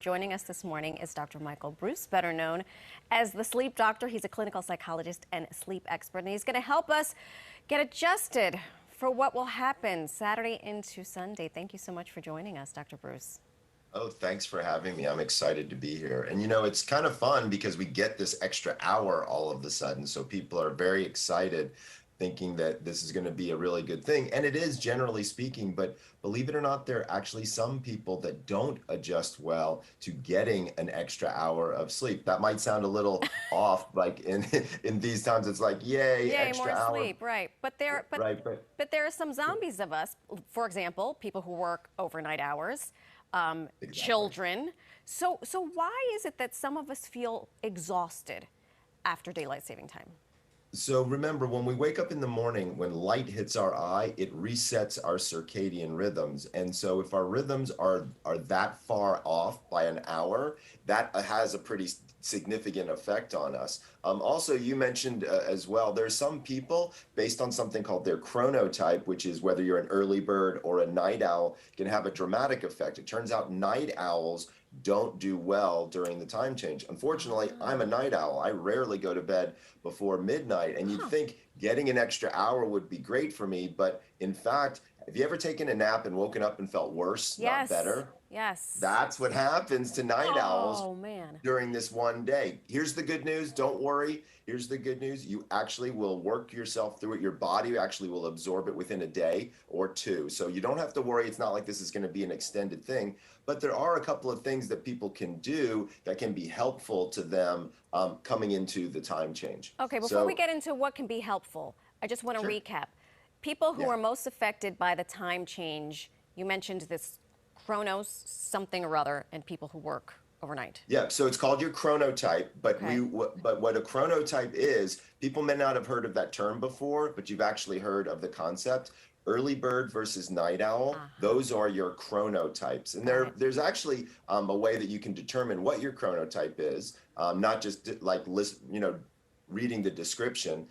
Joining us this morning is Dr. Michael Breus, better known as the sleep doctor. He's a clinical psychologist and sleep expert, and he's going to help us get adjusted for what will happen Saturday into Sunday. Thank you so much for joining us, Dr. Breus. Oh, thanks for having me. I'm excited to be here. And it's kind of fun because we get this extra hour all of a sudden. So people are very excited, thinking that this is going to be a really good thing. And it is, generally speaking. But believe it or not, there are actually some people that don't adjust well to getting an extra hour of sleep. That might sound a little off, like in these times, it's like, yay, Yay, extra more hour. sleep, right. But there, but, Right, but but there are some zombies of us, for example, people who work overnight hours, exactly. children. So why is it that some of us feel exhausted after daylight saving time? So remember, when we wake up in the morning, when light hits our eye, it resets our circadian rhythms. And so if our rhythms are that far off by an hour, that has a pretty significant effect on us. Also, you mentioned as well, there's some people based on something called their chronotype, which is whether you're an early bird or a night owl, can have a dramatic effect. It turns out night owls don't do well during the time change. Unfortunately, I'm a night owl. I rarely go to bed before midnight, and you'd Huh. think getting an extra hour would be great for me, but in fact, have you ever taken a nap and woken up and felt worse, not Yes, better? yes. That's what happens to night owls Oh, man. during this one day. Here's the good news. Don't worry. Here's the good news. You actually will work yourself through it. Your body actually will absorb it within a day or two. So you don't have to worry. It's not like this is going to be an extended thing. But there are a couple of things that people can do that can be helpful to them coming into the time change. Okay, before we So, get into what can be helpful, I just want to sure. recap. People who Yeah. are most affected by the time change, you mentioned this chronos something or other, and people who work overnight. Yeah, so it's called your chronotype, but Okay. but what a chronotype is, people may not have heard of that term before, but you've actually heard of the concept. Early bird versus night owl, Uh-huh. those are your chronotypes. And Got it. there's actually a way that you can determine what your chronotype is, not just like reading the description,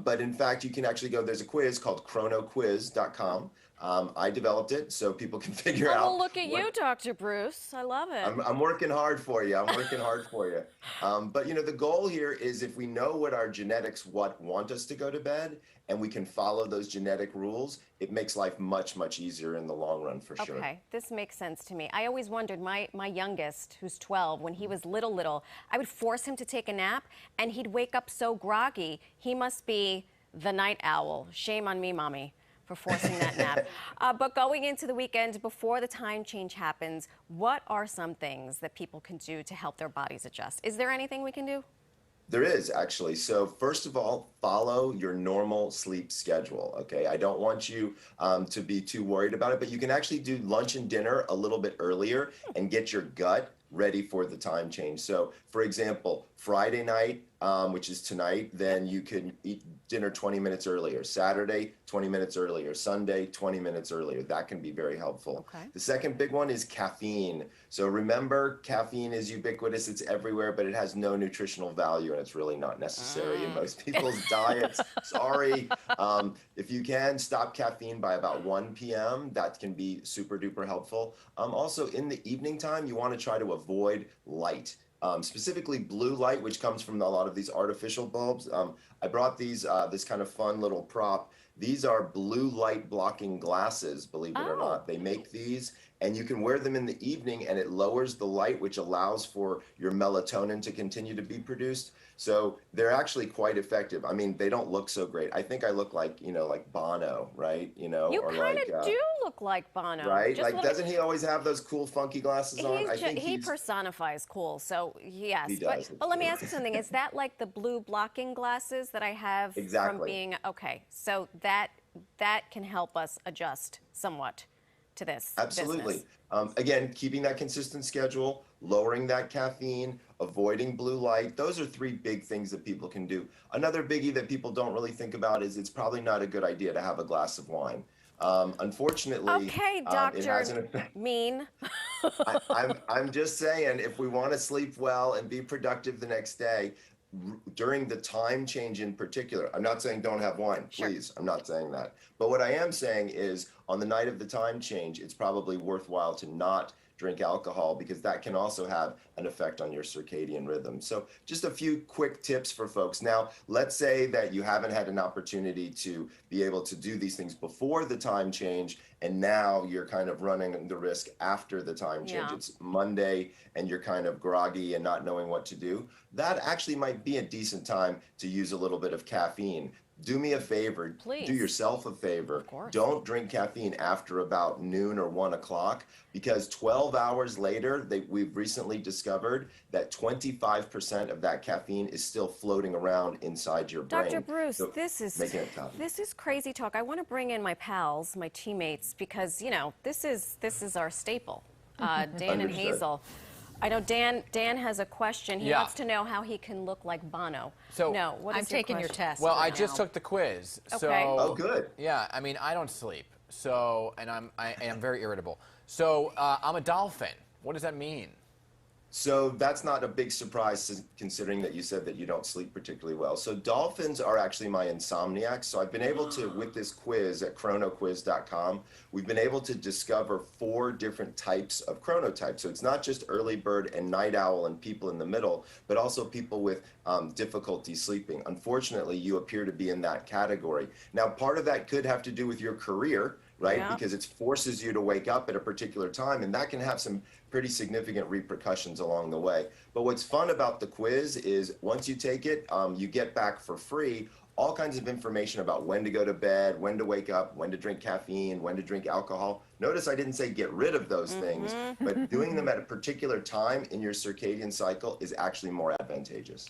but in fact, you can actually go, there's a quiz called chronoquiz.com. I developed it so people can figure Oh, well, out look at you, what Dr. Breus. I love it. I'm working hard for you. I'm working hard for you. But the goal here is if we know what our genetics want us to go to bed, and we can follow those genetic rules, it makes life much, much easier in the long run for sure. Okay, this makes sense to me. I always wondered, my youngest, who's 12, when he was little, I would force him to take a nap, and he'd wake up so groggy. He must be the night owl. Shame on me, Mommy, for forcing that nap. But going into the weekend, before the time change happens, what are some things that people can do to help their bodies adjust? Is there anything we can do? There is actually. So first of all, follow your normal sleep schedule. Okay, I don't want you to be too worried about it, but you can actually do lunch and dinner a little bit earlier and get your gut ready for the time change. So, for example, Friday night, which is tonight, Yep. then you can eat dinner 20 minutes earlier. Saturday, 20 minutes earlier. Sunday, 20 minutes earlier. That can be very helpful. Okay. The second big one is caffeine. So remember, caffeine is ubiquitous, it's everywhere, but it has no nutritional value and it's really not necessary in most people's diets. Sorry. If you can stop caffeine by about 1 p.m., that can be super duper helpful. Also, in the evening time, you want to try to avoid light. Specifically blue light, which comes from a lot of these artificial bulbs. I brought this kind of fun little prop. These are blue light blocking glasses, believe it or Oh, not. They make these and you can wear them in the evening and it lowers the light, which allows for your melatonin to continue to be produced. So they're actually quite effective. I mean, they don't look so great. I think I look like, like Bono, right? you Or kind like, of do look like Bono. right? Just Like, look at doesn't he always have those cool, funky glasses on? I think he personifies cool. So he yes, but does. It's but let me true. ask you something. Is that like the blue blocking glasses that I have from Exactly. being okay? So that can help us adjust somewhat to this Absolutely. business. Again, keeping that consistent schedule, lowering that caffeine, avoiding blue light. Those are three big things that people can do. Another biggie that people don't really think about is it's probably not a good idea to have a glass of wine. Unfortunately, Okay, it has Doctor an effect. Mean. I'm just saying, if we want to sleep well and be productive the next day, during the time change in particular, I'm not saying don't have wine, Sure. please. I'm not saying that. But what I am saying is on the night of the time change, it's probably worthwhile to not drink alcohol, because that can also have an effect on your circadian rhythm. So just a few quick tips for folks. Now, let's say that you haven't had an opportunity to be able to do these things before the time change, and now you're kind of running the risk after the time change. Yeah. It's Monday and you're kind of groggy and not knowing what to do. That actually might be a decent time to use a little bit of caffeine. Do me a favor, Please. do yourself a favor. Of course. Don't drink caffeine after about noon or 1 o'clock, because 12 hours later, we've recently discovered that 25% of that caffeine is still floating around inside your brain. Dr. Breus, So making it tough. this is crazy talk. I want to bring in my pals, my teammates, because this is our staple. Dan and Understood. Hazel. I know Dan has a question. He Yeah. wants to know how he can look like Bono. So- no, what is I'm taking your question? test. Well, I right just now. took the quiz. Okay. So, Oh, good. Yeah, I mean, I don't sleep. So, and I am very irritable. So, I'm a dolphin. What does that mean? So that's not a big surprise, considering that you said that you don't sleep particularly well. So dolphins are actually my insomniacs. So I've been able to, with this quiz at chronoquiz.com, we've been able to discover 4 different types of chronotypes. So it's not just early bird and night owl and people in the middle, but also people with difficulty sleeping. Unfortunately, you appear to be in that category. Now, part of that could have to do with your career, right? Yeah. Because it forces you to wake up at a particular time, and that can have some pretty significant repercussions along the way. But what's fun about the quiz is once you take it, you get back for free all kinds of information about when to go to bed, when to wake up, when to drink caffeine, when to drink alcohol. Notice I didn't say get rid of those things, but doing them at a particular time in your circadian cycle is actually more advantageous.